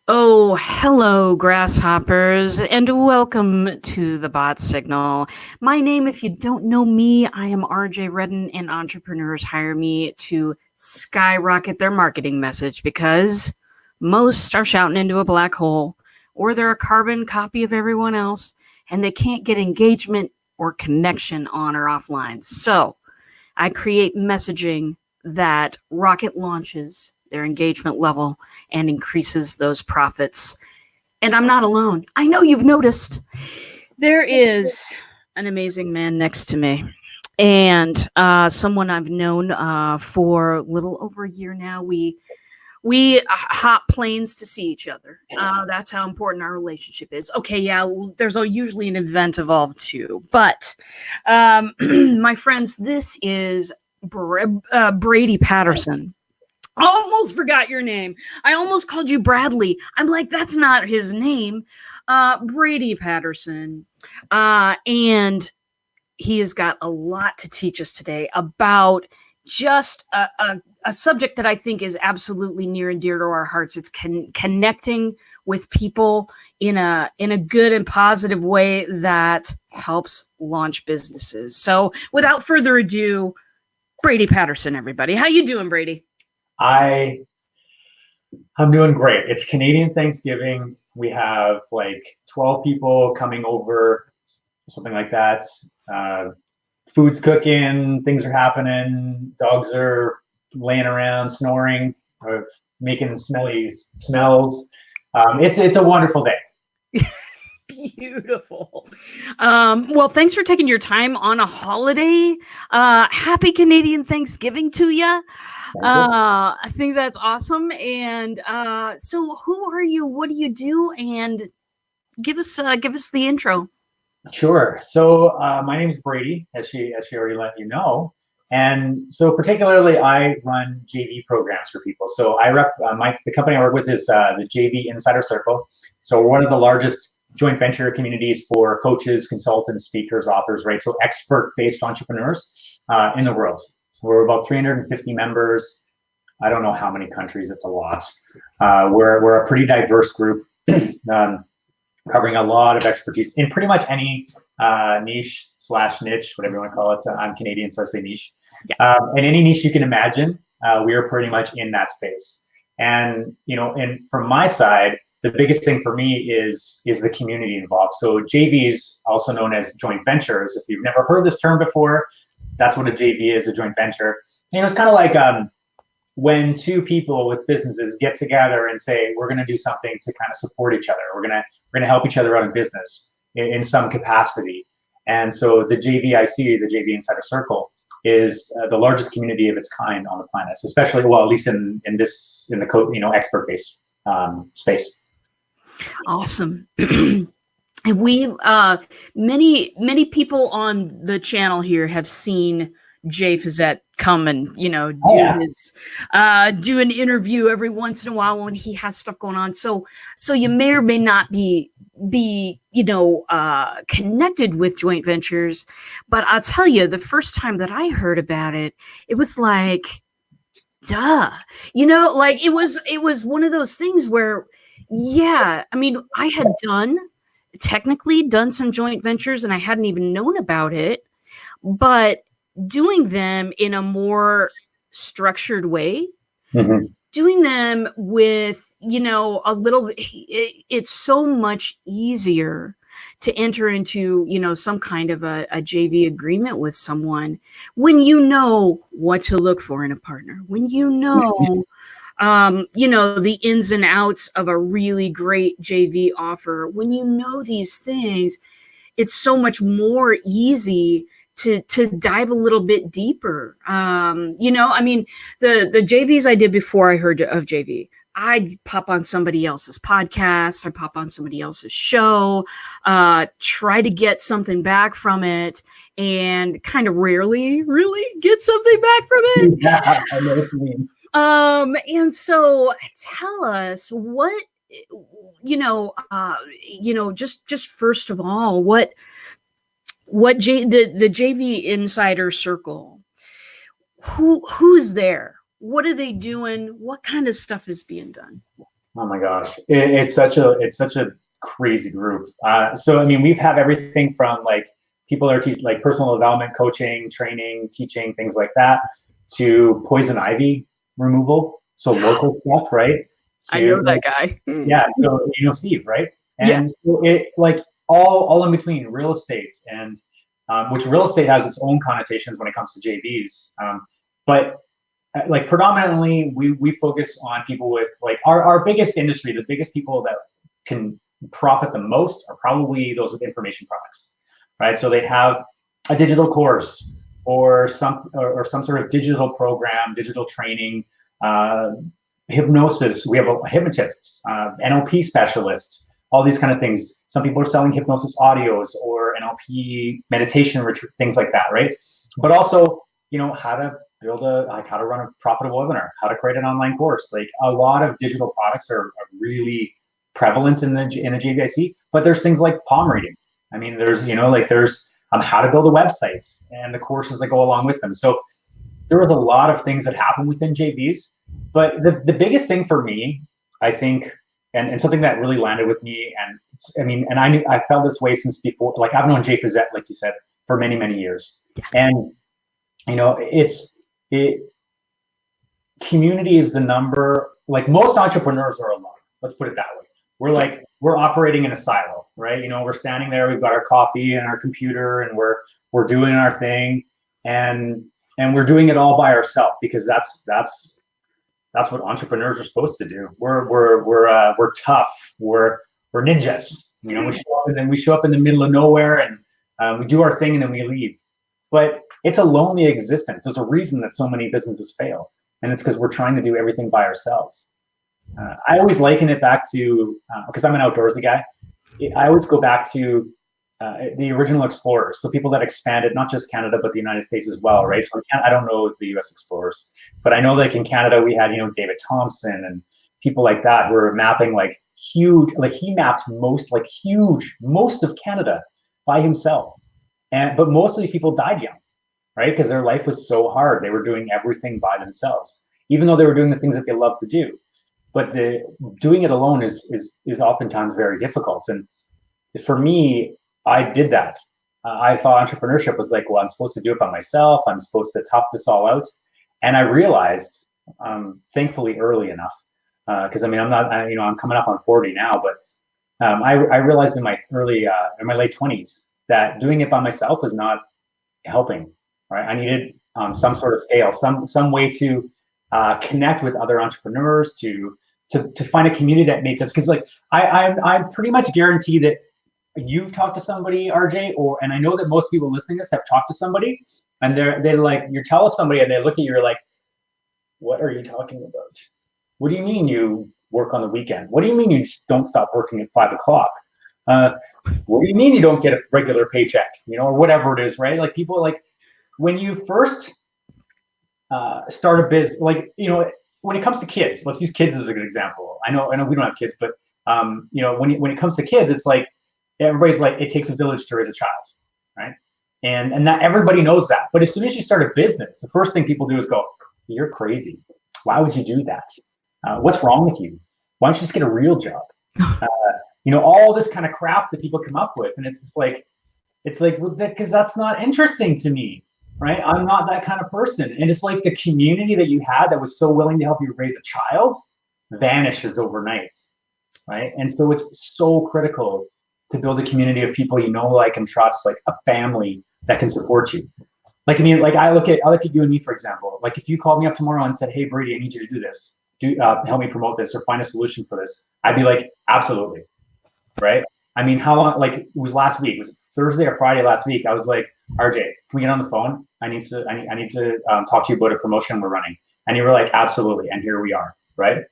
Oh, hello, grasshoppers, and welcome to the Bot Signal. My name, if you don't know me, I am RJ Redden, and entrepreneurs hire me to skyrocket their marketing message because most are shouting into a black hole or they're a carbon copy of everyone else and they can't get engagement or connection on or offline. So I create messaging that rocket launches their engagement level and increases those profits. And I'm not alone. I know you've noticed. There is an amazing man next to me and someone I've known for a little over a year now. We hop planes to see each other. That's how important our relationship is. Okay, yeah, there's usually an event involved too. But my friends, this is Brady Patterson. I almost forgot your name. I almost called you Bradley. I'm like, that's not his name. Brady Patterson. And he has got a lot to teach us today about just a subject that I think is absolutely near and dear to our hearts. It's connecting with people in a good and positive way that helps launch businesses. So without further ado, Brady Patterson, everybody. How you doing, Brady? I'm doing great. It's Canadian Thanksgiving. We have like 12 people coming over, something like that. Food's cooking, things are happening, dogs are laying around, snoring, or making smelly smells. It's a wonderful day. Beautiful. Well, thanks for taking your time on a holiday. Happy Canadian Thanksgiving to you. I think that's awesome. And so, who are you? What do you do? And give us the intro. Sure. So my name is Brady, as she already let you know. And so particularly, I run JV programs for people. So I rep the company I work with is the JV Insider Circle. So we're one of the largest joint venture communities for coaches, consultants, speakers, authors, right? So expert-based entrepreneurs in the world. We're about 350 members. I don't know how many countries. It's a lot. We're a pretty diverse group. Covering a lot of expertise in pretty much any niche / niche, whatever you want to call it. I'm Canadian, so I say niche. Yeah. And any niche you can imagine, we are pretty much in that space. And and from my side, the biggest thing for me is the community involved. So JVs, also known as joint ventures. If you've never heard this term before, that's what a JV is, a joint venture. It's kind of like when two people with businesses get together and say, we're going to do something to kind of support each other. We're going to help each other out in business in some capacity. And so the JVIC, the JV Insider Circle, is the largest community of its kind on the planet, especially, well, at least in the expert-based space. Awesome. And we many people on the channel here have seen Jay Fazette come and do an interview every once in a while when he has stuff going on. So you may or may not be connected with joint ventures, but I'll tell you, the first time that I heard about it, it was like, duh, like it was one of those things where, yeah, I mean, I had technically done some joint ventures and I hadn't even known about it, but doing them in a more structured way, doing them with, a little, it's so much easier to enter into, some kind of a JV agreement with someone when you know what to look for in a partner, when the ins and outs of a really great JV offer, when these things, it's so much more easy to dive a little bit deeper. I mean, the JVs I did before I heard of JV, I'd pop on somebody else's podcast, I'd pop on somebody else's show, try to get something back from it, and kind of rarely really get something back from it. Yeah, I know what you mean. And so tell us what, just first of all, what the JV Insider Circle, who's there? What are they doing? What kind of stuff is being done? Oh my gosh, it's such a crazy group. So I mean, we've had everything from like people are teach like personal development, coaching, training, teaching, things like that, to poison ivy removal. So local stuff, right? I know To that guy. yeah, so you know Steve, right? Yeah. And so it like all in between real estate and which real estate has its own connotations when it comes to JVs. But like predominantly we focus on people with like our biggest industry, the biggest people that can profit the most are probably those with information products, right? So they have a digital course or some sort of digital program, digital training, uh, hypnosis. We have hypnotists, NLP specialists, all these kind of things. Some people are selling hypnosis audios or NLP meditation retreat, things like that, right? But also, you know, how to build like how to run a profitable webinar, how to create an online course. Like a lot of digital products are really prevalent in the JVIC, but there's things like palm reading. I mean, there's how to build a website and the courses that go along with them. So there was a lot of things that happen within JVs, but the biggest thing for me, I think, and something that really landed with me, and I mean, and I felt this way since before. Like I've known Jay Fazette, like you said, for many years, and you know, it community is the number. Like most entrepreneurs are alone. Let's put it that way. We're operating in a silo, right? You know, we're standing there, we've got our coffee and our computer, and we're doing our thing, and we're doing it all by ourselves because that's what entrepreneurs are supposed to do. We're tough. We're ninjas. You know, we show up and then we show up in the middle of nowhere and we do our thing and then we leave. But it's a lonely existence. There's a reason that so many businesses fail, and it's because we're trying to do everything by ourselves. I always liken it back to because I'm an outdoorsy guy. I always go back to the original explorers, so people that expanded not just Canada but the United States as well, right? So I don't know the U.S. explorers, but I know like in Canada we had David Thompson and people like that were mapping like huge, like he mapped most of Canada by himself, but most of these people died young, right? Because their life was so hard. They were doing everything by themselves, even though they were doing the things that they love to do. But doing it alone is oftentimes very difficult. And for me, I did that. I thought entrepreneurship was like, well, I'm supposed to do it by myself. I'm supposed to tough this all out. And I realized, thankfully, early enough, because I mean, I'm coming up on 40 now, but I realized in my late 20s that doing it by myself was not helping. Right? I needed some sort of scale, some way to connect with other entrepreneurs, to find a community that made sense. Because like I'm pretty much guaranteed that you've talked to somebody, RJ, and I know that most people listening to this have talked to somebody, and they're like, you tell somebody, and they look at you, you're like, what are you talking about? What do you mean you work on the weekend? What do you mean you don't stop working at 5 o'clock? What do you mean you don't get a regular paycheck? Or whatever it is, right? Like people like when you first start a business, like when it comes to kids, let's use kids as a good example. I know we don't have kids, but when it comes to kids, it's like everybody's like, it takes a village to raise a child, right? And that everybody knows that. But as soon as you start a business, the first thing people do is go, you're crazy. Why would you do that? What's wrong with you? Why don't you just get a real job? All this kind of crap that people come up with. And it's just like, well, because that's not interesting to me, right? I'm not that kind of person. And it's like the community that you had that was so willing to help you raise a child vanishes overnight, right? And so it's so critical to build a community of people like and trust, like a family that can support you. Like, I mean, like I look at you and me, for example. Like if you called me up tomorrow and said, hey, Brady, I need you to do this. Help me promote this or find a solution for this. I'd be like, absolutely, right? I mean, how long, like it was last week, it was Thursday or Friday last week. I was like, RJ, can we get on the phone? I need to talk to you about a promotion we're running. And you were like, absolutely. And here we are, right?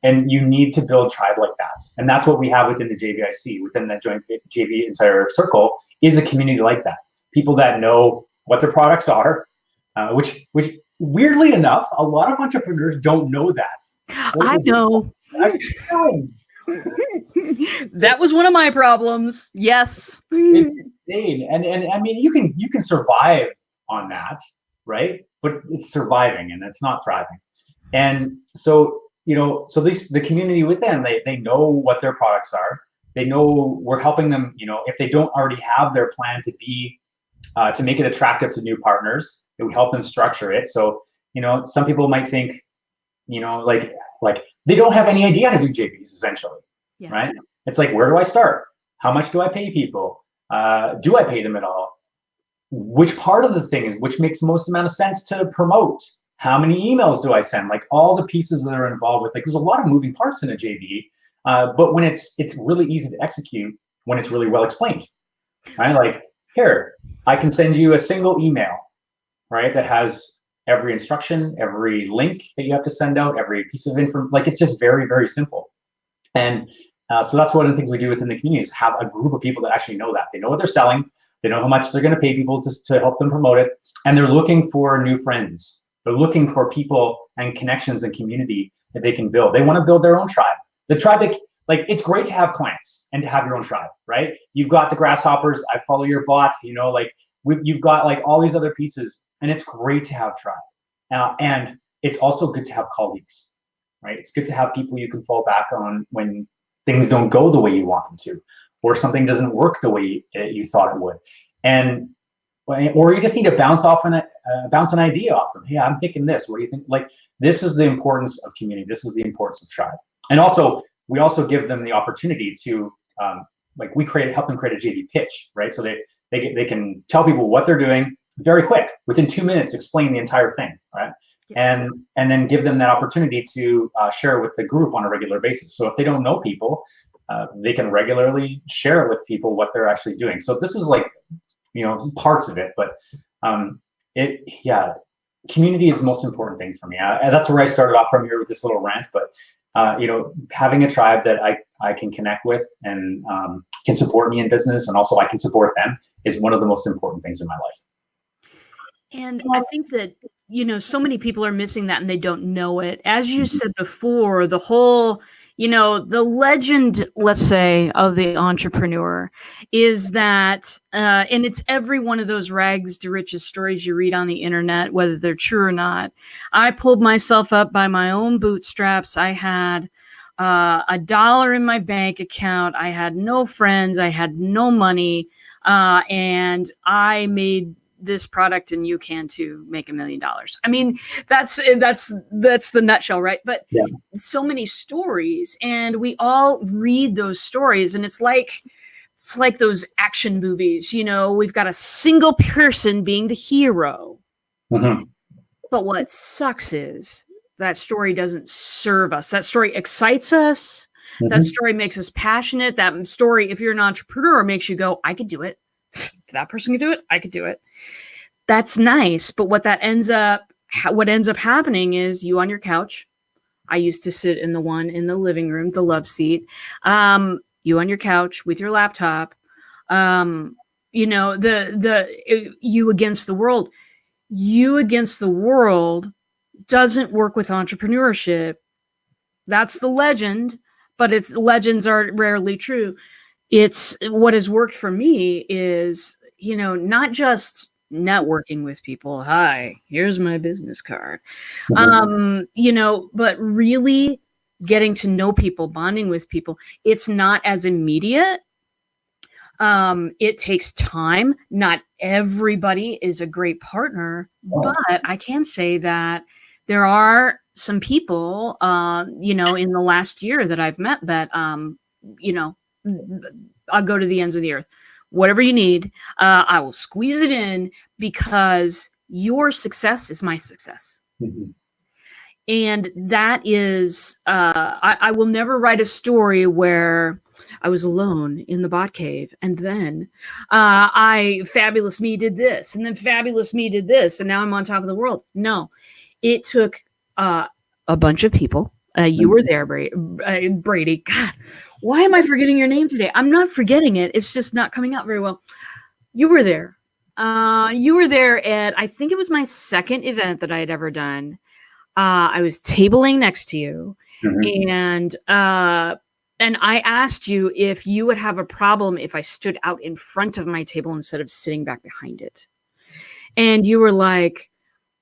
And you need to build tribe like that. And that's what we have within the JVIC, within that joint JV Insider Circle, is a community like that. People that know what their products are, which weirdly enough, a lot of entrepreneurs don't know that. I know. That was one of my problems. Yes. It's insane. And I mean, you can survive on that, right? But it's surviving and it's not thriving. And so so the community within, they know what their products are. They know we're helping them, if they don't already have their plan to make it attractive to new partners, it would help them structure it. So, some people might think, like they don't have any idea how to do JVs essentially, right? It's like, where do I start? How much do I pay people? Do I pay them at all? Which part of the thing is which makes most amount of sense to promote? How many emails do I send? Like all the pieces that are involved with, like, there's a lot of moving parts in a JV, but when it's really easy to execute when it's really well explained, right? Like, here, I can send you a single email, right, that has every instruction, every link that you have to send out, every piece of information. Like, it's just very, very simple. And so that's one of the things we do within the community is have a group of people that actually know that. They know what they're selling. They know how much they're going to pay people to help them promote it. And they're looking for new friends. They're looking for people and connections and community that they can build. They want to build their own tribe. The tribe that, like, it's great to have clients and to have your own tribe, right? You've got the grasshoppers. I follow your bots, like you've got like all these other pieces, and it's great to have tribe. And it's also good to have colleagues, right? It's good to have people you can fall back on when things don't go the way you want them to, or something doesn't work the way you thought it would. And, or you just need to bounce an idea off them. Hey, I'm thinking this. What do you think? Like, this is the importance of community. This is the importance of tribe. And also, we also give them the opportunity to, help them create a JV pitch, right? So they can tell people what they're doing very quick, within 2 minutes, explain the entire thing, right? Yeah. And then give them that opportunity to share with the group on a regular basis. So if they don't know people, they can regularly share with people what they're actually doing. So this is like, parts of it, but community is the most important thing for me. That's where I started off from here with this little rant, but having a tribe that I can connect with and can support me in business, and also I can support them, is one of the most important things in my life. And I think that, so many people are missing that and they don't know it. As you said before, the whole, the legend, let's say, of the entrepreneur is that, and it's every one of those rags to riches stories you read on the internet, whether they're true or not. I pulled myself up by my own bootstraps. I had $1 in my bank account. I had no friends. I had no money. And I made this product, and you can too, make $1 million. I mean, that's the nutshell, right? But so many stories, and we all read those stories, and it's like those action movies, we've got a single person being the hero. Mm-hmm. But what sucks is that story doesn't serve us. That story excites us. Mm-hmm. That story makes us passionate. That story, if you're an entrepreneur, makes you go, I could do it. If that person could do it, I could do it. That's nice. But what ends up happening is you on your couch. I used to sit in the living room, the love seat. You on your couch with your laptop. You against the world. You against the world doesn't work with entrepreneurship. That's the legend, but legends are rarely true. It's what has worked for me is, not just networking with people. Hi, here's my business card. Mm-hmm. But really getting to know people, bonding with people. It's not as immediate. It takes time. Not everybody is a great partner, but I can say that there are some people, in the last year that I've met that, I'll go to the ends of the earth. Whatever you need, I will squeeze it in because your success is my success. Mm-hmm. And that is, I will never write a story where I was alone in the bot cave, and then Fabulous Me did this, and then Fabulous Me did this, and now I'm on top of the world. No, it took a bunch of people. You were there, Brady. God, why am I forgetting your name today? I'm not forgetting it. It's just not coming out very well. You were there. You were there at, I think it was my second event that I had ever done. I was tabling next to you, mm-hmm. and I asked you if you would have a problem if I stood out in front of my table instead of sitting back behind it. And you were like,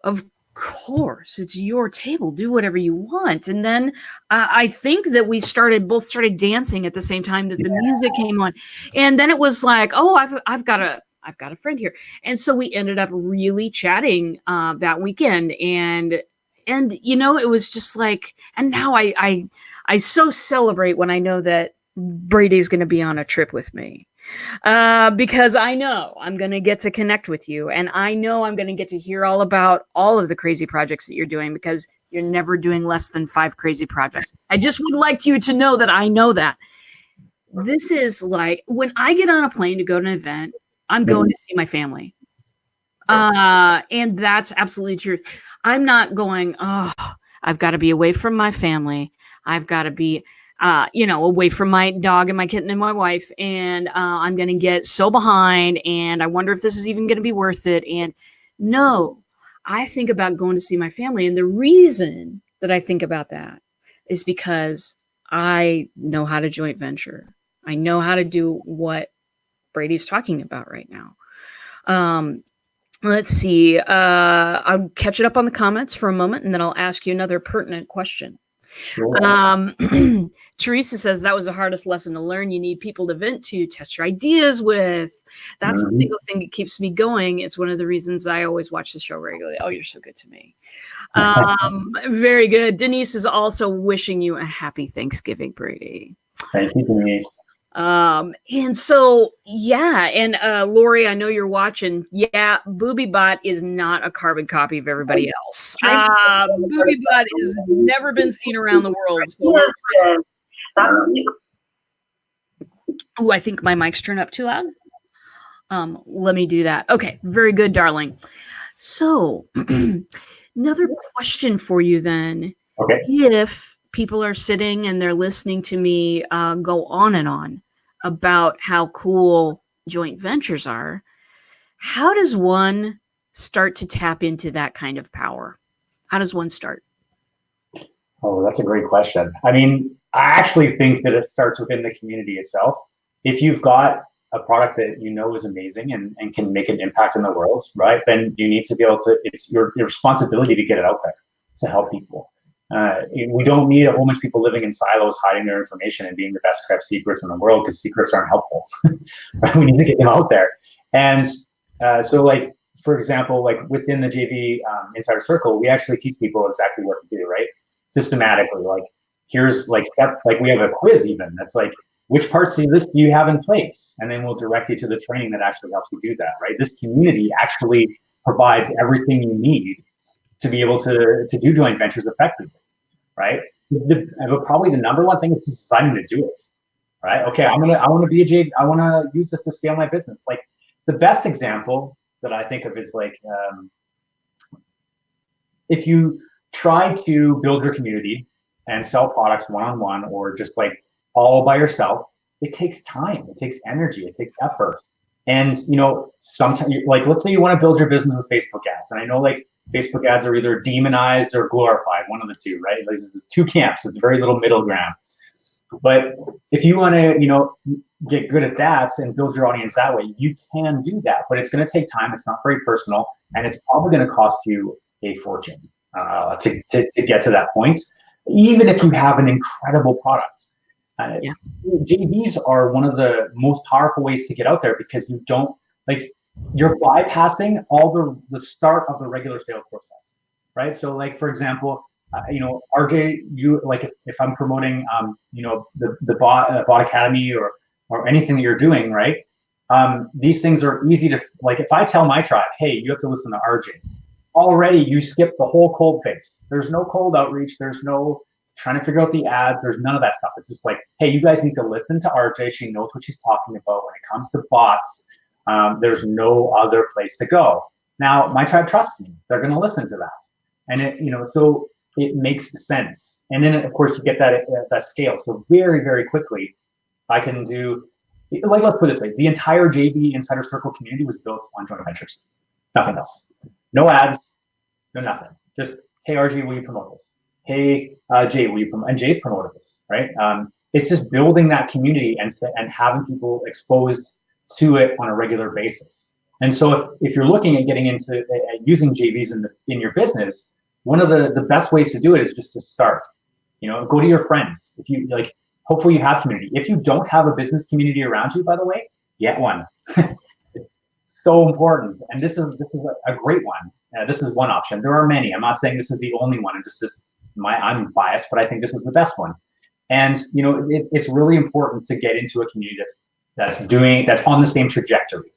of course, it's your table. Do whatever you want. And then I think that we both started dancing at the same time that the music came on. And then it was like, oh, I've got a friend here. And so we ended up really chatting that weekend. And it was just like, and now I so celebrate when I know that Brady's going to be on a trip with me. Because I know I'm going to get to connect with you, and I know I'm going to get to hear all about all of the crazy projects that you're doing, because you're never doing less than 5 crazy projects. I just would like you to know that I know that. This is like, when I get on a plane to go to an event, I'm going to see my family. And that's absolutely true. I'm not going, oh, I've got to be away from my family. I've got to be away from my dog and my kitten and my wife, and I'm going to get so behind, and I wonder if this is even going to be worth it. And no, I think about going to see my family. And the reason that I think about that is because I know how to joint venture. I know how to do what Brady's talking about right now. Let's see. I'll catch it up on the comments for a moment, and then I'll ask you another pertinent question. Sure. Teresa says that was the hardest lesson to learn. You need people to vent to, test your ideas with. That's the single thing that keeps me going. It's one of the reasons I always watch the show regularly. Oh, you're so good to me. Very good. Denise is also wishing you a happy Thanksgiving, Brady. Thank you, Denise. And so, yeah. And Lori, I know you're watching. Yeah, BoobieBot is not a carbon copy of everybody else. BoobieBot has never been seen around the world. So. Oh, I think my mic's turned up too loud. Let me do that. Okay, very good, darling. So, another question for you then. Okay. If people are sitting and they're listening to me go on and on about how cool joint ventures are, how does one start to tap into that kind of power? How does one start? Oh, that's a great question. I mean, I actually think that it starts within the community itself. If you've got a product that you know is amazing and can make an impact in the world, right, then you need to be able to, it's your responsibility to get it out there to help people. We don't need a whole bunch of people living in silos, hiding their information and being the best kept secrets in the world, because secrets aren't helpful. Right? We need to get them out there. And so, like, for example, like within the JV Insider Circle, we actually teach people exactly what to do, right? Systematically. Like, here's like we have a quiz even that's like, which parts of this do you have in place? And then we'll direct you to the training that actually helps you do that, right? This community actually provides everything you need to be able to do joint ventures effectively, right? But probably the number one thing is deciding to do it, right? Okay, I want to use this to scale my business. Like, the best example that I think of is like, if you try to build your community and sell products one-on-one or just like all by yourself, it takes time, it takes energy, it takes effort. And sometimes, like, let's say you want to build your business with Facebook ads, and I know like Facebook ads are either demonized or glorified, one of the two, right? Like, there's two camps, there's very little middle ground. But if you want to, get good at that and build your audience that way, you can do that. But it's going to take time. It's not very personal, and it's probably going to cost you a fortune to get to that point, even if you have an incredible product. JVs are one of the most powerful ways to get out there, because you don't, like, you're bypassing all the start of the regular sales process, right? So, like, for example, RJ, you, like, if I'm promoting, the bot academy or anything that you're doing, right? These things are easy to, like, if I tell my tribe, hey, you have to listen to RJ, already you skip the whole cold phase. There's no cold outreach. There's no trying to figure out the ads. There's none of that stuff. It's just like, hey, you guys need to listen to RJ. She knows what she's talking about when it comes to bots. There's no other place to go. Now, my tribe trusts me. They're going to listen to that. And so it makes sense. And then, of course, you get that scale. So very, very quickly, I can do, like, let's put it this way. The entire JV Insider Circle community was built on joint ventures. Nothing else. No ads, no nothing. Just, hey, RJ, will you promote this? Hey, Jay, will you promote? And Jay's promoted this, right? It's just building that community and having people exposed to it on a regular basis. And so if you're looking at getting into using JVs in your business, one of the best ways to do it is just to start. Go to your friends. If you like, hopefully you have community. If you don't have a business community around you, by the way, get one. It's so important. And this is a great one. This is one option. There are many. I'm not saying this is the only one. I'm biased, but I think this is the best one. And it's really important to get into a community that's on the same trajectory,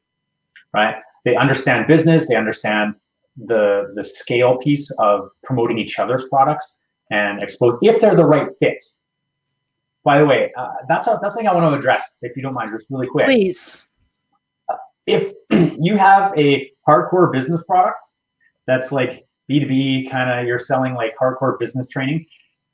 right? They understand business. They understand the scale piece of promoting each other's products and expose if they're the right fit. By the way, that's something I want to address, if you don't mind, just really quick. Please. If you have a hardcore business product that's like B2B, kind of you're selling like hardcore business training,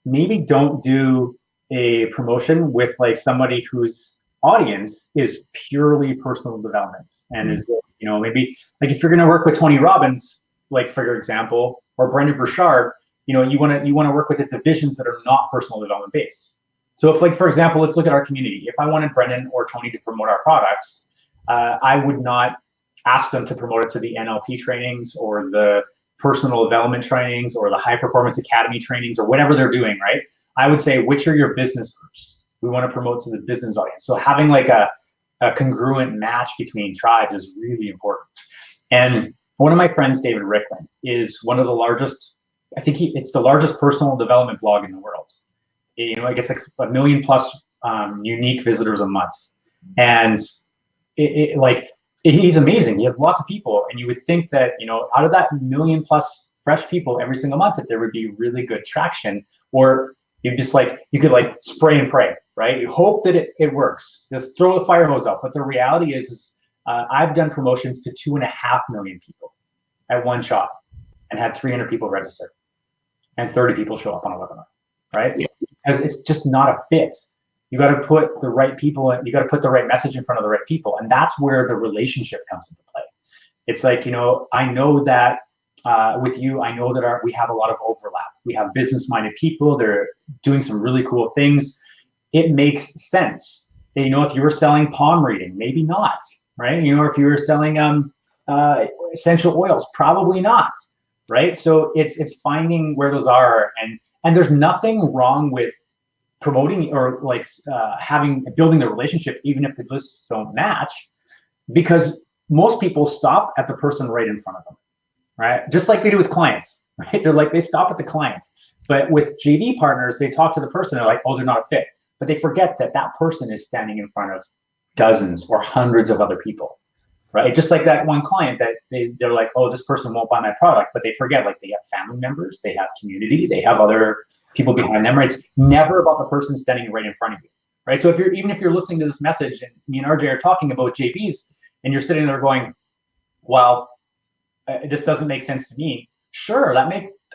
maybe don't do a promotion with like somebody whose audience is purely personal development and is, maybe like if you're going to work with Tony Robbins, like for example, or Brendan Burchard, you want to work with the divisions that are not personal development based. So if, like, for example, let's look at our community. If I wanted Brendan or Tony to promote our products, I would not ask them to promote it to the NLP trainings or the personal development trainings or the high performance academy trainings or whatever they're doing, right? I would say, which are your business groups? We want to promote to the business audience. So having like a congruent match between tribes is really important. And one of my friends, David Ricklin, is one of the largest, I think it's the largest personal development blog in the world. I guess like 1 million plus unique visitors a month. And he's amazing. He has lots of people. And you would think that, out of that 1 million plus fresh people every single month, that there would be really good traction, or you could like spray and pray, right? You hope that it works. Just throw the fire hose out. But the reality is I've done promotions to 2.5 million people at one shot and had 300 people register and 30 people show up on a webinar, right? Yeah. Because it's just not a fit. You got to put the right people in, you got to put the right message in front of the right people. And that's where the relationship comes into play. It's like, I know that with you, I know that we have a lot of overlap. We have business-minded people. They're doing some really cool things. It makes sense. If you were selling palm reading, maybe not, right? If you were selling essential oils, probably not, right? So it's finding where those are, and there's nothing wrong with promoting or like building the relationship, even if the lists don't match, because most people stop at the person right in front of them, right? Just like they do with clients, right? They stop at the clients. But with JV partners, they talk to the person, they're like, oh, they're not a fit. But they forget that person is standing in front of dozens or hundreds of other people, right? Just like that one client that they're like, oh, this person won't buy my product, but they forget, like, they have family members, they have community, they have other people behind them, right? It's never about the person standing right in front of you, right? So even if you're listening to this message and me and RJ are talking about JVs and you're sitting there going, well, this doesn't make sense to me. Sure,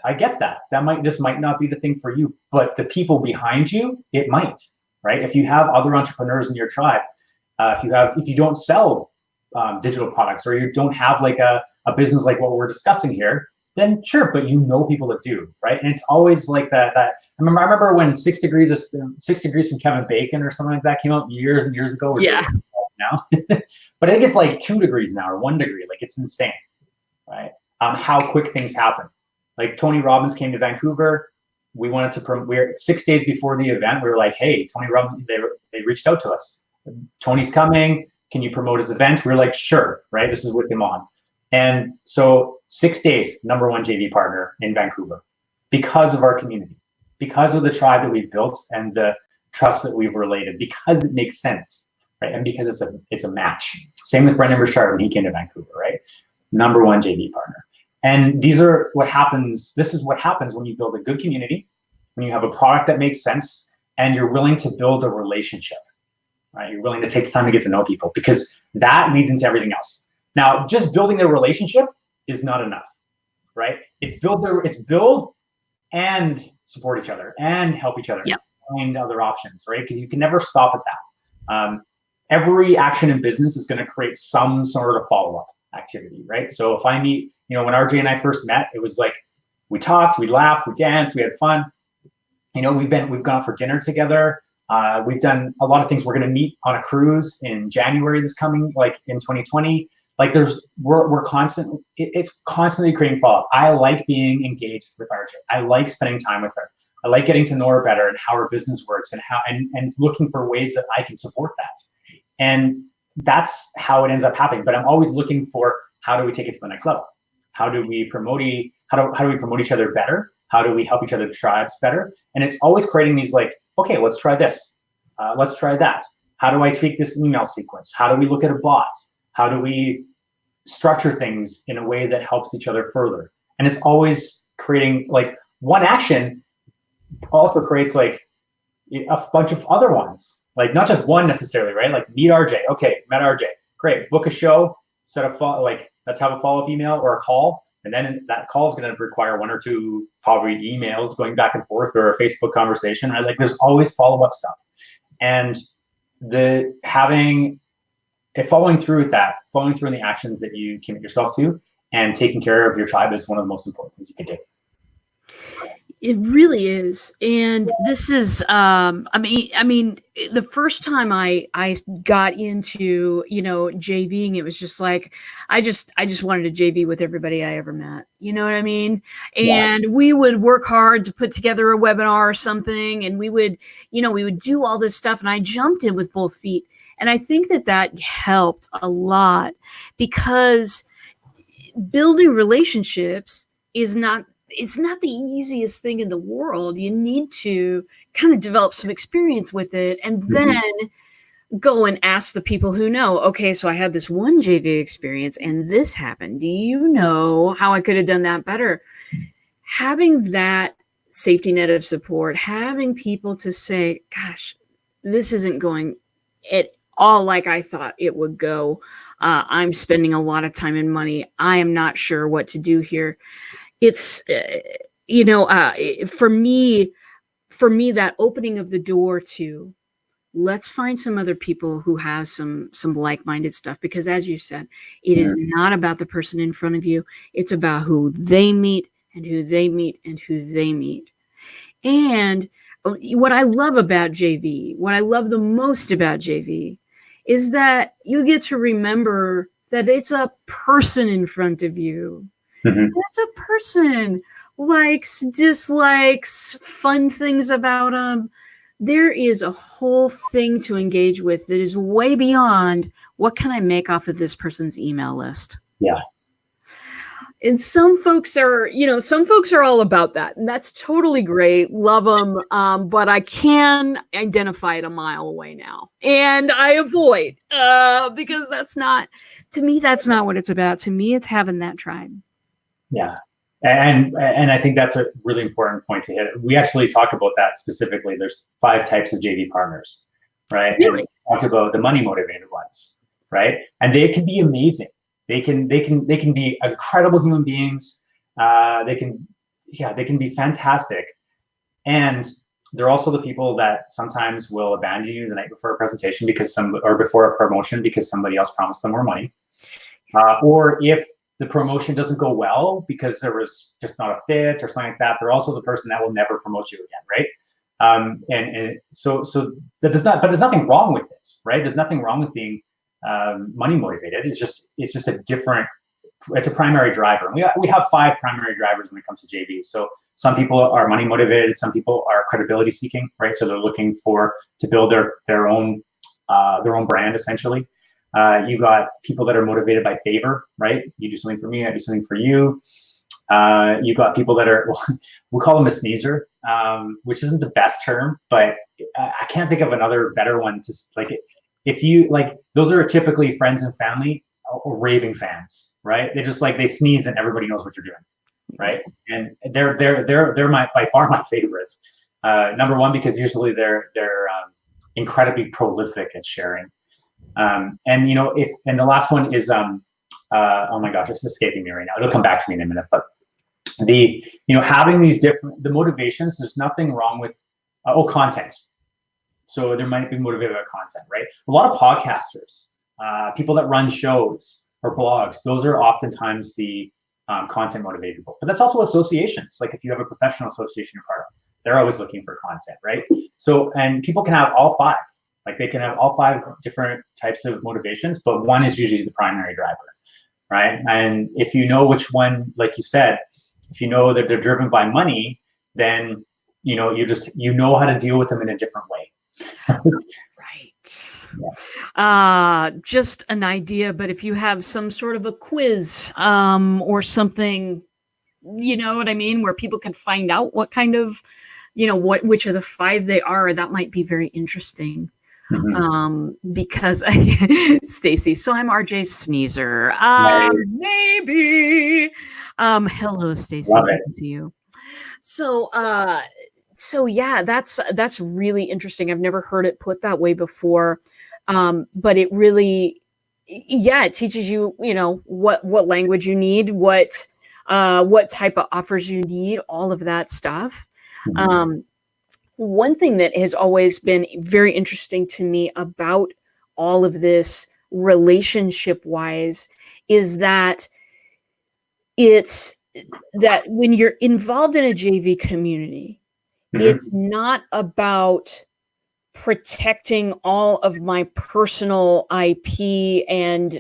I get that. This might not be the thing for you, but the people behind you, it might, right? If you have other entrepreneurs in your tribe, if you don't sell digital products, or you don't have like a business like what we're discussing here, then sure, but people that do, right? And it's always like that. I remember when 6 Degrees from Kevin Bacon or something like that came out years and years ago. Yeah. Now, but I think it's like 2 degrees now, or 1 degree. Like, it's insane, right? How quick things happen. Like, Tony Robbins came to Vancouver. We wanted to we're 6 days before the event. We were like, hey, Tony Robbins, they reached out to us. Tony's coming. Can you promote his event? We were like, sure, right? This is with him on. And so 6 days, #1 JV partner in Vancouver, because of our community, because of the tribe that we've built and the trust that we've related, because it makes sense, right? And because it's a match. Same with Brendan Burchard when he came to Vancouver, right? #1 JV partner. And this is what happens when you build a good community, when you have a product that makes sense, and you're willing to build a relationship, right? You're willing to take time to get to know people, because that leads into everything else. Now, just building the relationship is not enough, right? It's build and support each other and help each other. Yep. Find other options, right? Because you can never stop at that. Every action in business is going to create some sort of follow-up activity, right? So if I meet, when RJ and I first met, it was like, we talked, we laughed, we danced, we had fun. We've gone for dinner together. We've done a lot of things. We're going to meet on a cruise in January in 2020. like we're constantly, it's constantly creating follow-up. I like being engaged with RJ. I like spending time with her. I like getting to know her better and how her business works and how and looking for ways that I can support that. And that's how it ends up happening. But I'm always looking for, how do we take it to the next level? How do we promote how do we promote each other better? How do we help each other's tribes better? And it's always creating these like, okay, let's try this. Let's try that. How do I tweak this email sequence? How do we look at a bot? How do we structure things in a way that helps each other further? And it's always creating, like, one action also creates like a bunch of other ones, like not just one necessarily, right? Like meet RJ. Okay, met RJ. Great. Book a show. Let's have a follow-up email or a call. And then that call is going to require one or two probably emails going back and forth, or a Facebook conversation, right? Like there's always follow-up stuff. And following through with that, following through in the actions that you commit yourself to, and taking care of your tribe is one of the most important things you can do. It really is. And this is, I mean, the first time I got into, JVing, it was just like, I just wanted to JV with everybody I ever met. You know what I mean? And yeah, we would work hard to put together a webinar or something. And we would do all this stuff. And I jumped in with both feet. And I think that helped a lot, because building relationships it's not the easiest thing in the world. You need to kind of develop some experience with it, and then go and ask the people who know, okay, so I had this one JV experience and this happened. Do you know how I could have done that better? Having that safety net of support, having people to say, gosh, this isn't going at all like I thought it would go. I'm spending a lot of time and money. I am not sure what to do here. It's, for me, that opening of the door to, let's find some other people who have some like-minded stuff, because as you said, it is not about the person in front of you. It's about who they meet and who they meet and who they meet. And what I love about JV, what I love the most about JV, is that you get to remember that it's a person in front of you. That's a person, likes, dislikes, fun things about them. There is a whole thing to engage with that is way beyond, what can I make off of this person's email list? Yeah. And some folks are all about that, and that's totally great. Love them. But I can identify it a mile away now, and I avoid, because that's not what it's about. To me, it's having that tribe. Yeah. And I think that's a really important point to hit. We actually talk about that specifically. There's 5 types of JV partners, right? Really? And we talked about the money motivated ones, right? And they can be amazing. They can be incredible human beings. They can be fantastic. And they're also the people that sometimes will abandon you the night before a presentation or before a promotion, because somebody else promised them more money. Or if the promotion doesn't go well because there was just not a fit or something like that, they're also the person that will never promote you again, right? And so that does not, but there's nothing wrong with this, right? There's nothing wrong with being money motivated. It's just it's a primary driver. We have 5 primary drivers when it comes to JV. So some people are money motivated, some people are credibility seeking, right? So they're looking to build their own brand, essentially. You got people that are motivated by favor, right? You do something for me, I do something for you. You got people that are, we call them a sneezer, which isn't the best term, but I can't think of another better one. Just like, if you like, those are typically friends and family or raving fans, right? They sneeze and everybody knows what you're doing, right? And they're by far my favorites. Number one, because usually they're incredibly prolific at sharing. And the last one is, oh my gosh, it's escaping me right now. It'll come back to me in a minute. But having these the motivations, there's nothing wrong with, content. So there might be motivated by content, right? A lot of podcasters, people that run shows or blogs, those are oftentimes the content motivated people. But that's also associations. Like if you have a professional association you're part of, they're always looking for content, right? So, and people can have all 5. Like they can have all 5 different types of motivations, but one is usually the primary driver. right? And if you know which one, like you said, if you know that they're driven by money, then you know how to deal with them in a different way. Right. Yeah. Just an idea, but if you have some sort of a quiz or something, you know what I mean, where people can find out what kind of, which of the five they are, that might be very interesting. Because Stacy, so I'm RJ Sneezer. Maybe. Hello, Stacy. Love Good it. to see you. So yeah, that's really interesting. I've never heard it put that way before. But it really, yeah, it teaches you, what language you need, what type of offers you need, all of that stuff. One thing that has always been very interesting to me about all of this relationship wise is that it's that when you're involved in a JV community, it's not about protecting all of my personal IP and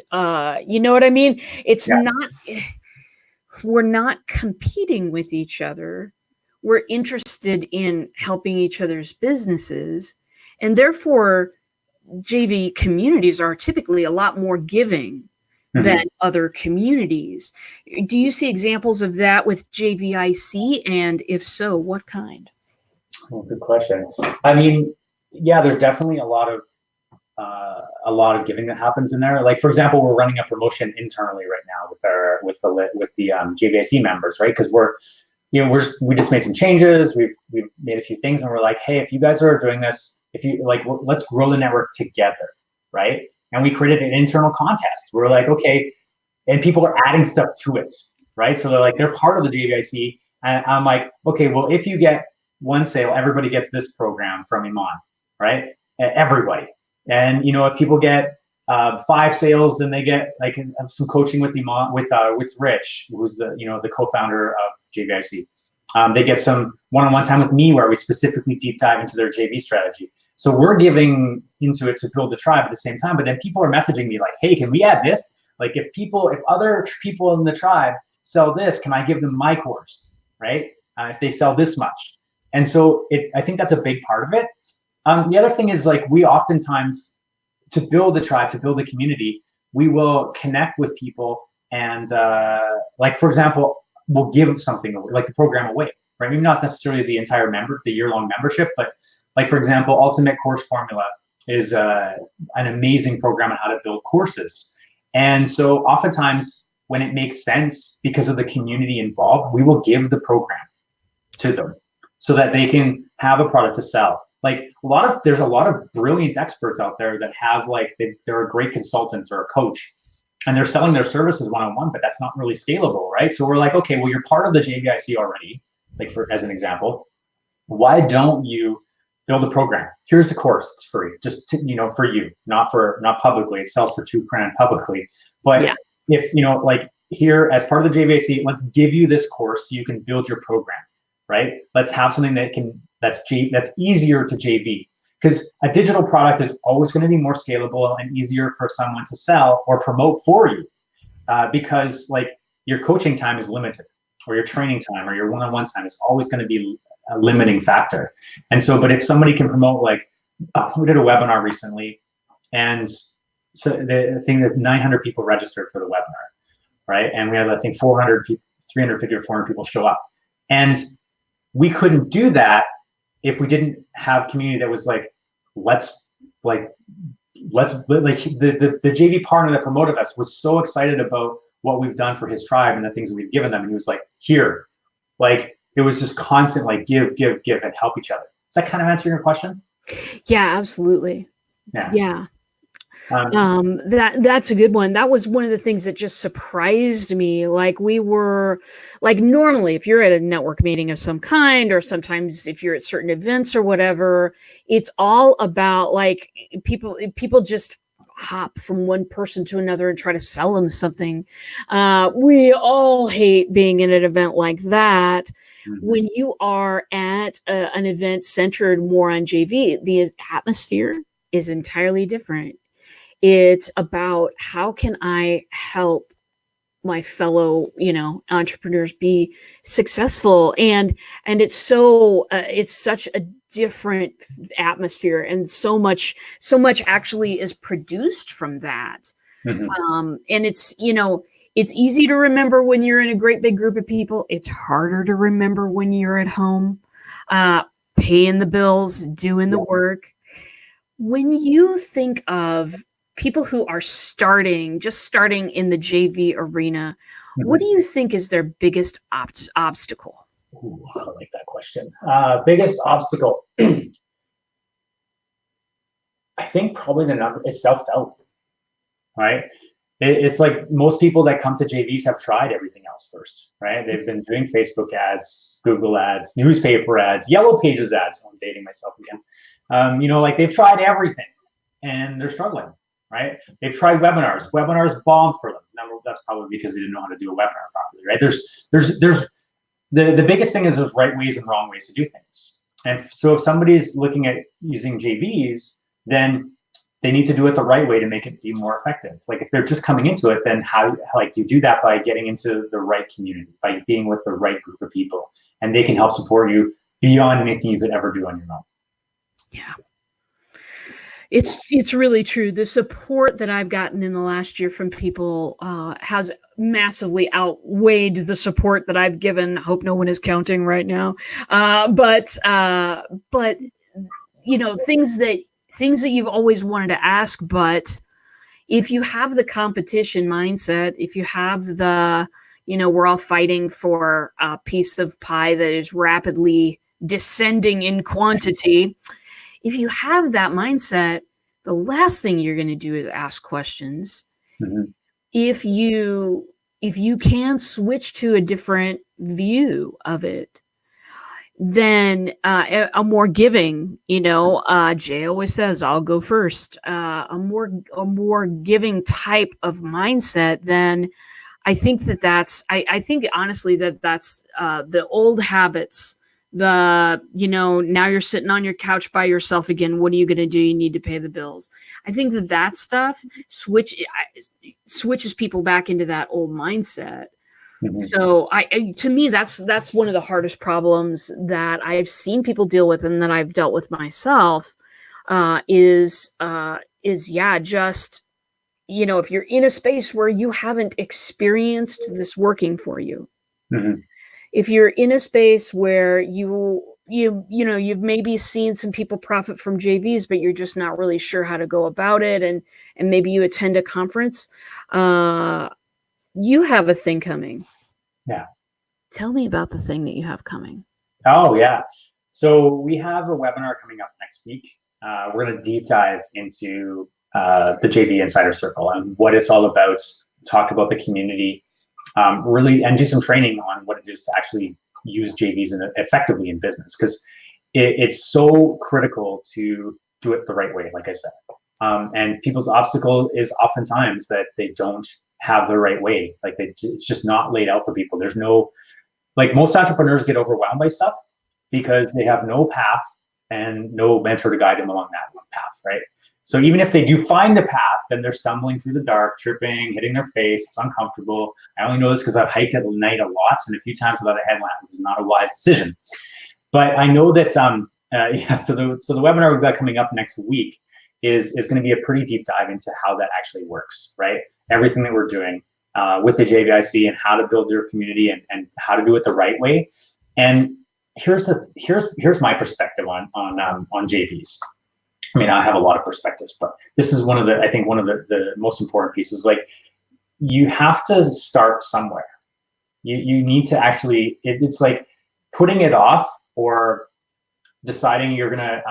you know what I mean? It's not, we're not competing with each other. We're interested in helping each other's businesses, and therefore JV communities are typically a lot more giving than other communities. Do you see examples of that with JVIC, and if so, what kind? Well, good question. I mean, yeah, there's definitely a lot of giving that happens in there. Like, for example, we're running a promotion internally right now with the JVIC members, right? Because we just made some changes. We've made a few things, and we're like, hey, if you guys are doing this, if you like, let's grow the network together, right? And we created an internal contest. We're like, okay, and people are adding stuff to it, right? So they're part of the JVIC, and I'm like, okay, well, if you get one sale, everybody gets this program from Iman, right? Everybody. And if people get 5 sales, then they get like some coaching with Iman, with Rich, who's the co-founder of JVIC. They get some one-on-one time with me where we specifically deep dive into their JV strategy. So we're giving into it to build the tribe at the same time. But then people are messaging me like, hey, can we add this? Like if other people in the tribe sell this, can I give them my course, right? If they sell this much. And so I think that's a big part of it. The other thing is like we oftentimes, to build a tribe, to build a community, we will connect with people and like, for example, we'll give something away, like the program away, right? Maybe not necessarily the year-long membership, but like, for example, Ultimate Course Formula is an amazing program on how to build courses. And so oftentimes when it makes sense because of the community involved, we will give the program to them so that they can have a product to sell. Like there's a lot of brilliant experts out there that have they're a great consultant or a coach, and they're selling their services one-on-one, but that's not really scalable, right? So we're like, okay, well, you're part of the JVIC already, like as an example, why don't you build a program? Here's the course, it's free, just for you, not publicly. It sells for $2,000 publicly, but if here as part of the JVIC, let's give you this course so you can build your program, right? Let's have something that's easier to JV, because a digital product is always going to be more scalable and easier for someone to sell or promote for you, because your coaching time is limited, or your training time or your one-on-one time is always going to be a limiting factor. And so, but if somebody can promote, we did a webinar recently, and so the thing that 900 people registered for the webinar, right? And we had, I think, 350 or 400 people show up, and we couldn't do that if we didn't have community that was the JV partner that promoted us was so excited about what we've done for his tribe and the things that we've given them. And he was like, here, it was just constant, give, and help each other. Does that kind of answer your question? Yeah, absolutely. Yeah. That's a good one. That was one of the things that just surprised me. We were normally, if you're at a network meeting of some kind, or sometimes if you're at certain events or whatever, it's all about people just hop from one person to another and try to sell them something. We all hate being in an event like that. When you are at an event centered more on JV, the atmosphere is entirely different. It's about how can I help my fellow, entrepreneurs be successful. And it's such a different atmosphere, and so much actually is produced from that. And it's easy to remember when you're in a great big group of people. It's harder to remember when you're at home, paying the bills, doing the work. When you think of people who are just starting in the JV arena, what do you think is their biggest obstacle? Ooh, I like that question. Biggest obstacle. I think probably the number is self-doubt, right? It's like most people that come to JVs have tried everything else first, right? They've been doing Facebook ads, Google ads, newspaper ads, Yellow Pages ads. I'm dating myself again. Like they've tried everything and they're struggling, right? They've tried webinars. Webinars bombed for them. That's probably because they didn't know how to do a webinar properly, right? There's the biggest thing is there's right ways and wrong ways to do things. And so if somebody's looking at using JVs, then they need to do it the right way to make it be more effective. Like if they're just coming into it, then how you do that by getting into the right community, by being with the right group of people, and they can help support you beyond anything you could ever do on your own. Yeah. It's really true. The support that I've gotten in the last year from people has massively outweighed the support that I've given. Hope no one is counting right now. But things that you've always wanted to ask. But if you have the competition mindset, if you have the, we're all fighting for a piece of pie that is rapidly descending in quantity. If you have that mindset, the last thing you're going to do is ask questions. Mm-hmm. If you can switch to a different view of it, then a more giving, Jay always says, I'll go first, a more giving type of mindset, then I think I think honestly that's the old habits. Now you're sitting on your couch by yourself again. What are you going to do? You need to pay the bills. I think that stuff switches people back into that old mindset. Mm-hmm. So to me, that's one of the hardest problems that I've seen people deal with and that I've dealt with myself, is just, if you're in a space where you haven't experienced this working for you, mm-hmm. If you're in a space where you've maybe seen some people profit from JVs, but you're just not really sure how to go about it, and maybe you attend a conference, you have a thing coming. Yeah. Tell me about the thing that you have coming. Oh, yeah. So we have a webinar coming up next week. We're going to deep dive into the JV Insider Circle and what it's all about, talk about the community, really, and do some training on what it is to actually use JVs effectively in business, because it's so critical to do it the right way, like I said. And people's obstacle is oftentimes that they don't have the right way. Like it's just not laid out for people. There's no, like most entrepreneurs get overwhelmed by stuff because they have no path and no mentor to guide them along that one path, right? So even if they do find the path, then they're stumbling through the dark, tripping, hitting their face. It's uncomfortable. I only know this because I've hiked at night a lot, and a few times without a headlamp. It was not a wise decision. But I know that so the webinar we've got coming up next week is going to be a pretty deep dive into how that actually works, right? Everything that we're doing with the JVIC and how to build your community and how to do it the right way. And here's my perspective on JVs. I mean, I have a lot of perspectives, but this is one of the most important pieces. Like, you have to start somewhere. You need to actually, it's like putting it off or deciding you're going to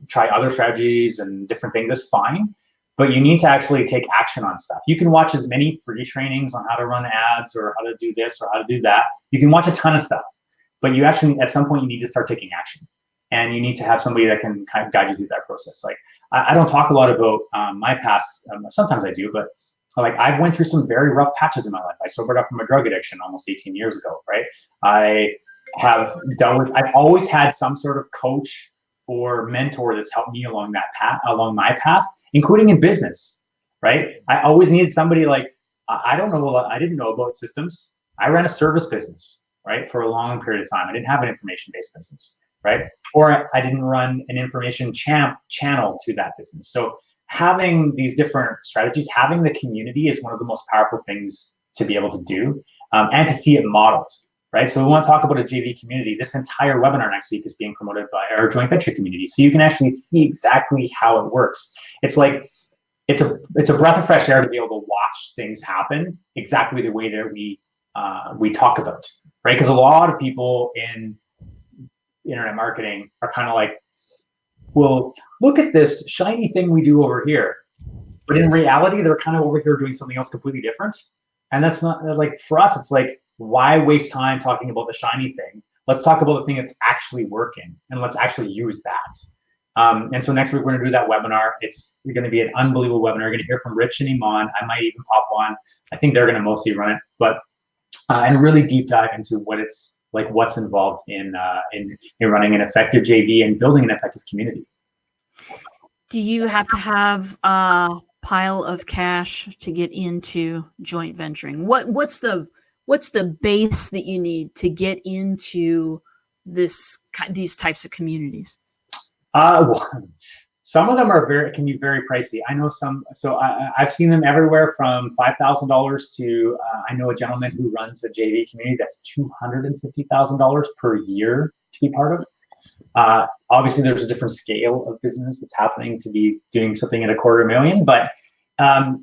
try other strategies and different things is fine, but you need to actually take action on stuff. You can watch as many free trainings on how to run ads or how to do this or how to do that. You can watch a ton of stuff, but you actually, at some point, you need to start taking action. And you need to have somebody that can kind of guide you through that process. Like, I don't talk a lot about my past. Sometimes I do, but like, I went through some very rough patches in my life. I sobered up from a drug addiction almost 18 years ago, right? I've always had some sort of coach or mentor that's helped me along that path, along my path, including in business, right? I always needed somebody like, I don't know. I didn't know about systems. I ran a service business, right, for a long period of time. I didn't have an information-based business, right? Or I didn't run an information channel to that business. So having these different strategies, having the community is one of the most powerful things to be able to do, and to see it modeled, right? So we want to talk about a JV community. This entire webinar next week is being promoted by our joint venture community. So you can actually see exactly how it works. It's like, it's a breath of fresh air to be able to watch things happen exactly the way that we talk about, right? Because a lot of people in internet marketing are kind of like, well, look at this shiny thing we do over here, but in reality, they're kind of over here doing something else completely different. And that's not like, for us, it's like, why waste time talking about the shiny thing? Let's talk about the thing that's actually working, and let's actually use that. And so next week we're going to do that webinar. It's going to be an unbelievable webinar. You're going to hear from Rich and Iman. I might even pop on. I think they're going to mostly run it, but and really deep dive into what it's like, what's involved in running an effective JV and building an effective community. Do you have to have a pile of cash to get into joint venturing? What's the base that you need to get into these types of communities? Some of them can be very pricey. I know some, so I've seen them everywhere from $5,000 to, I know a gentleman who runs a JV community that's $250,000 per year to be part of. Obviously there's a different scale of business that's happening to be doing something at $250,000, but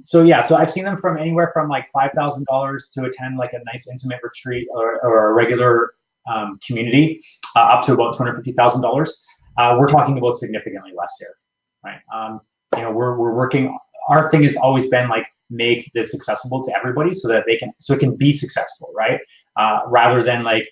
so I've seen them from anywhere from like $5,000 to attend like a nice intimate retreat or a regular community, up to about $250,000. We're talking about significantly less here, right? We're working. Our thing has always been like, make this accessible to everybody so that it can be successful, right? Rather than like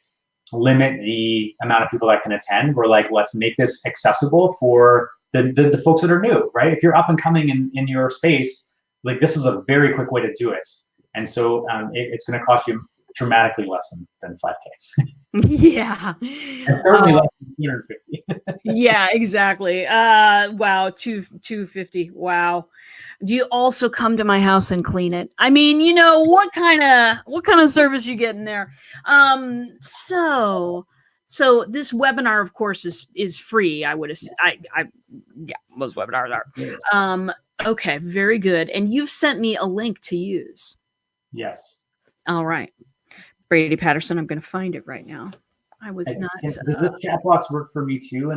limit the amount of people that can attend. We're like, let's make this accessible for the folks that are new, right? If you're up and coming in your space, like this is a very quick way to do it. And so it's going to cost you dramatically less than 5K. Yeah. And certainly less than 250. Yeah, exactly. Wow, 250. Wow. Do you also come to my house and clean it? I mean, what kind of service you get in there? So this webinar, of course, is free. I would yeah, most webinars are. Okay, very good. And you've sent me a link to use. Yes. All right. Brady Patterson, I'm going to find it right now. I was not. Does this chat box work for me too?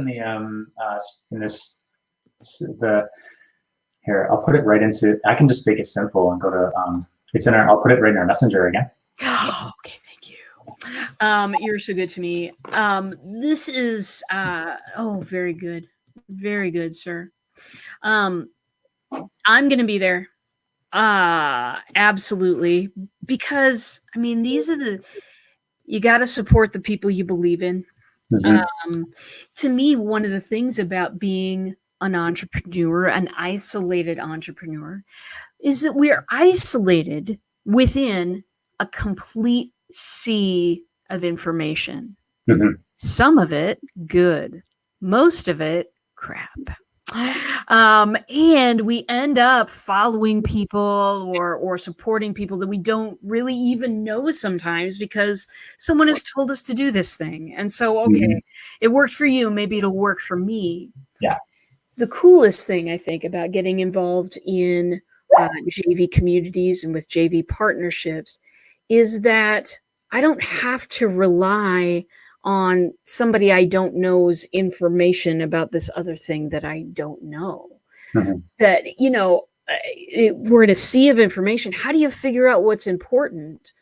Here, I'll put it right into. I can just make it simple and go to. It's in our. I'll put it right in our messenger again. Okay, thank you. You're so good to me. This is. Very good, sir. I'm going to be there. Absolutely. Because, I mean, you got to support the people you believe in. Mm-hmm. To me, one of the things about being an entrepreneur, an isolated entrepreneur, is that we're isolated within a complete sea of information. Mm-hmm. Some of it good, most of it crap. And we end up following people or supporting people that we don't really even know sometimes because someone has told us to do this thing. And so, okay, it worked for you. Maybe it'll work for me. Yeah. The coolest thing I think about getting involved in JV communities and with JV partnerships is that I don't have to rely on somebody I don't know's information about this other thing that I don't know. Mm-hmm. That, we're in a sea of information. How do you figure out what's important?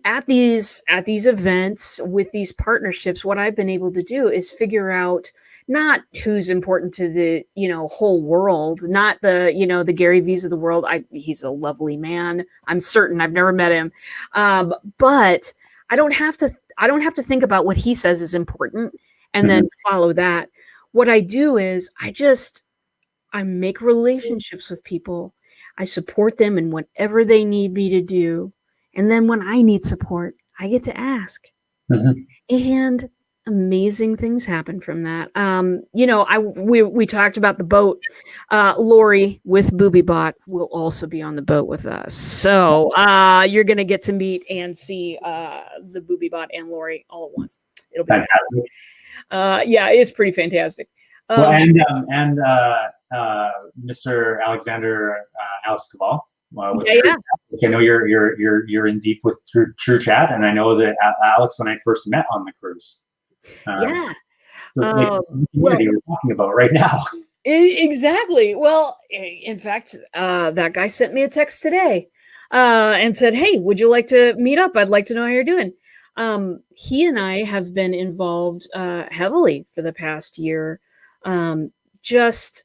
At these events with these partnerships, what I've been able to do is figure out not who's important to the, whole world, not the, the Gary V's of the world. He's a lovely man. I'm certain. I've never met him. But I don't have to think about what he says is important and then follow that. What I do is I make relationships with people. I support them in whatever they need me to do. And then when I need support, I get to ask. Mm-hmm. And amazing things happen from that. We talked about the boat. Lori with BoobieBot will also be on the boat with us. So you're going to get to meet and see the BoobieBot and Lori all at once. It'll be fantastic. Yeah, it's pretty fantastic. Well, and Mr. Alexander Alex Caval with True Chat, which I know you're in deep with through True Chat, and I know that Alex and I first met on the cruise. Yeah. So the community we're talking about right now. Exactly. Well, in fact, that guy sent me a text today and said, "Hey, would you like to meet up? I'd like to know how you're doing." He and I have been involved heavily for the past year. Just,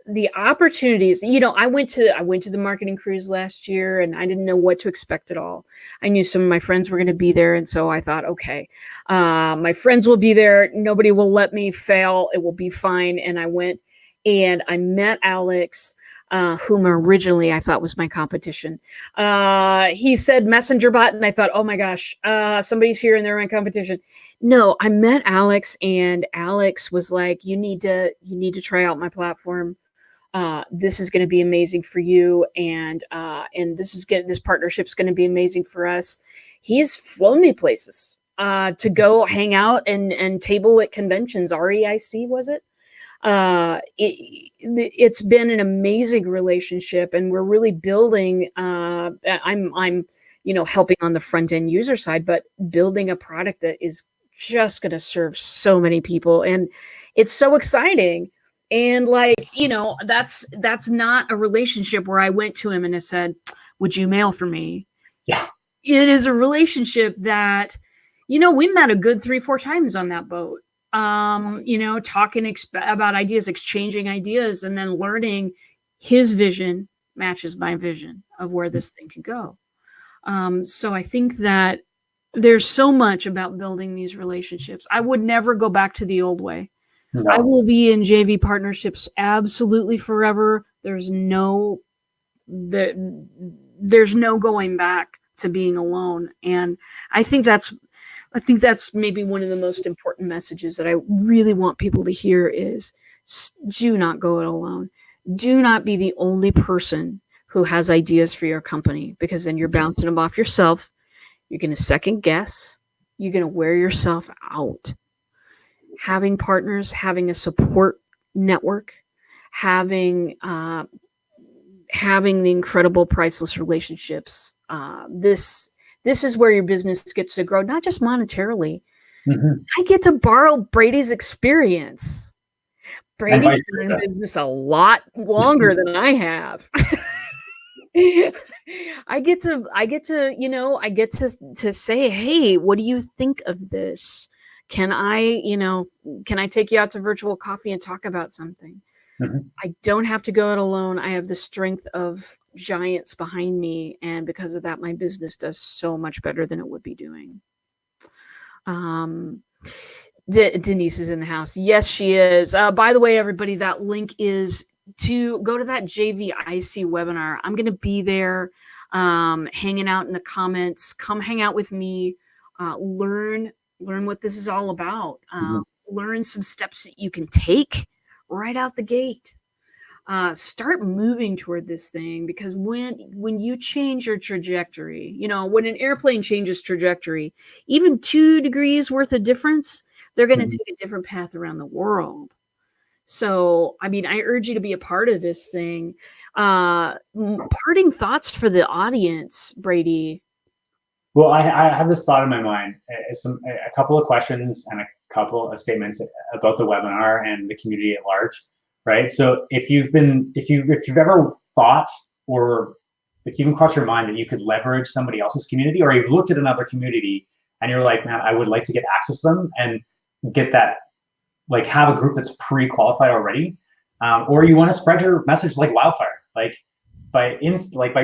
the opportunities, I went to the marketing cruise last year, and I didn't know what to expect at all. I knew some of my friends were going to be there. And so I thought, okay, my friends will be there. Nobody will let me fail. It will be fine. And I went and I met Alex, whom originally I thought was my competition. He said messenger bot, and I thought, oh my gosh, somebody's here and they're my competition. No, I met Alex, and Alex was like, you need to try out my platform. This is going to be amazing for you, and this partnership's going to be amazing for us. He's flown me places to go hang out and table at conventions. REIC, was it? It's been an amazing relationship, and we're really building. I'm helping on the front end user side, but building a product that is just going to serve so many people, and it's so exciting. And that's not a relationship where I went to him and I said, "Would you mail for me?" Yeah, it is a relationship that, we met a good 3-4 times on that boat. Talking about ideas, exchanging ideas, and then learning his vision matches my vision of where this thing could go. So I think that there's so much about building these relationships. I would never go back to the old way. No. I will be in JV partnerships absolutely forever. There's no going back to being alone. And I think that's maybe one of the most important messages that I really want people to hear is, do not go it alone. Do not be the only person who has ideas for your company, because then you're bouncing them off yourself. You're going to second guess. You're going to wear yourself out. Having partners, having a support network, having the incredible priceless relationships. This is where your business gets to grow, not just monetarily. Mm-hmm. I get to borrow Brady's experience. Brady's been in business a lot longer than I have. I get to say, hey, what do you think of this? Can I take you out to virtual coffee and talk about something? Mm-hmm. I don't have to go it alone. I have the strength of giants behind me, and because of that, my business does so much better than it would be doing. Denise is in the house. Yes, she is. By the way, everybody, that link is to go to that JVIC webinar. I'm going to be there, hanging out in the comments. Come hang out with me. Learn what this is all about. Learn some steps that you can take right out the gate. Start moving toward this thing, because when you change your trajectory, when an airplane changes trajectory, even 2 degrees worth of difference, they're going to take a different path around the world. So, I urge you to be a part of this thing. Parting thoughts for the audience, Brady. Well, I have this thought in my mind, a couple of questions and a couple of statements about the webinar and the community at large, right? So if you've ever thought, or it's even crossed your mind that you could leverage somebody else's community, or you've looked at another community and you're like, man, I would like to get access to them and get that, like have a group that's pre-qualified already, or you want to spread your message like wildfire, by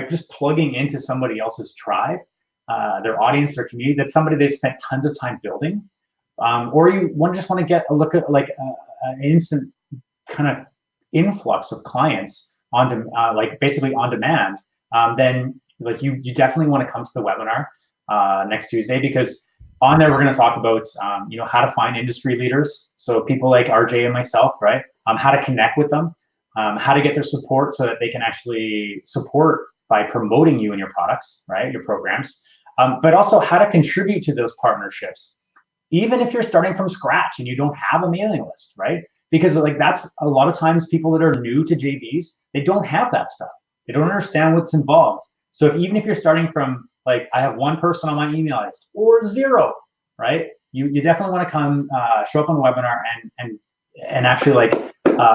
just plugging into somebody else's tribe, their audience, their community, that's somebody they've spent tons of time building, or you want to get a look at an instant kind of influx of clients basically on demand, then you definitely want to come to the webinar next Tuesday, because on there, we're going to talk about, how to find industry leaders. So people like RJ and myself, right? How to connect with them, how to get their support so that they can actually support by promoting you and your products, right? Your programs, but also how to contribute to those partnerships, even if you're starting from scratch and you don't have a mailing list, right? Because like that's a lot of times people that are new to JVs, they don't have that stuff. They don't understand what's involved. So even if you're starting from like, I have one person on my email list or zero, right? You definitely want to come show up on the webinar and actually like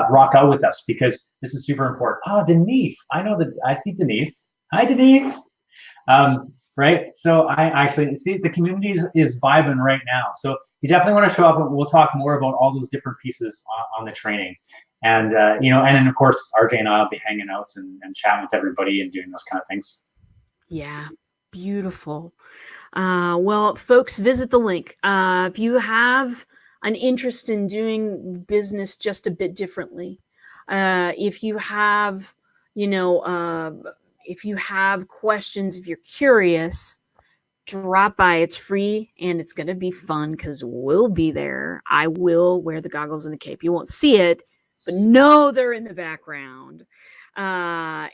rock out with us, because this is super important. Oh, Denise, I see Denise. Hi, Denise. Right? So I actually see the community is vibing right now. So you definitely want to show up, and we'll talk more about all those different pieces on the training. And, and then of course, RJ and I will be hanging out and chatting with everybody and doing those kind of things. Yeah, beautiful. Well, folks, visit the link. If you have an interest in doing business just a bit differently, if you have, if you have questions, if you're curious, drop by. It's free and it's going to be fun because we'll be there. I will wear the goggles and the cape. You won't see it, but know they're in the background. Yeah,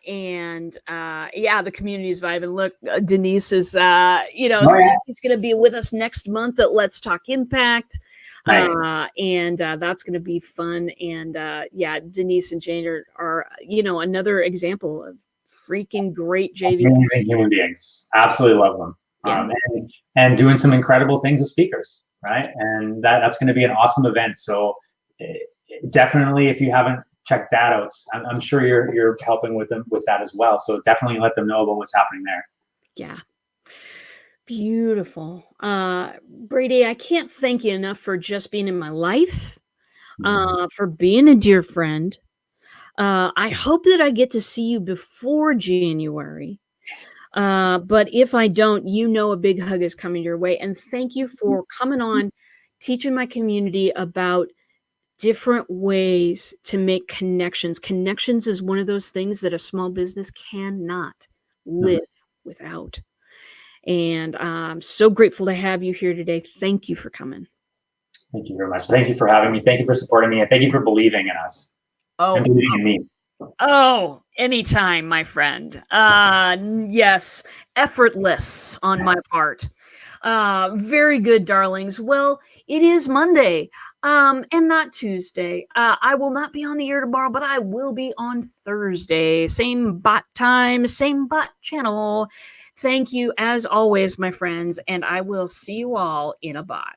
the community's vibing. Look, Denise is, Stacy's going to be with us next month at Let's Talk Impact. Nice. And that's going to be fun. And Denise and Jane are another example of freaking great JV. Amazing human beings. Absolutely love them. Yeah. And doing some incredible things with speakers, right? And that's going to be an awesome event. So definitely, if you haven't checked that out, I'm sure you're helping with them with that as well. So definitely let them know about what's happening there. Yeah. Beautiful. Brady, I can't thank you enough for just being in my life, for being a dear friend. I hope that I get to see you before January. But if I don't, a big hug is coming your way. And thank you for coming on, teaching my community about different ways to make connections. Connections is one of those things that a small business cannot live without. And I'm so grateful to have you here today. Thank you for coming. Thank you very much. Thank you for having me. Thank you for supporting me. And thank you for believing in us. And believing in me. Oh, anytime, my friend. Yes, effortless on my part. Very good, darlings. Well, it is Monday, and not Tuesday. I will not be on the air tomorrow, but I will be on Thursday. Same bot time, same bot channel. Thank you, as always, my friends, and I will see you all in a bot.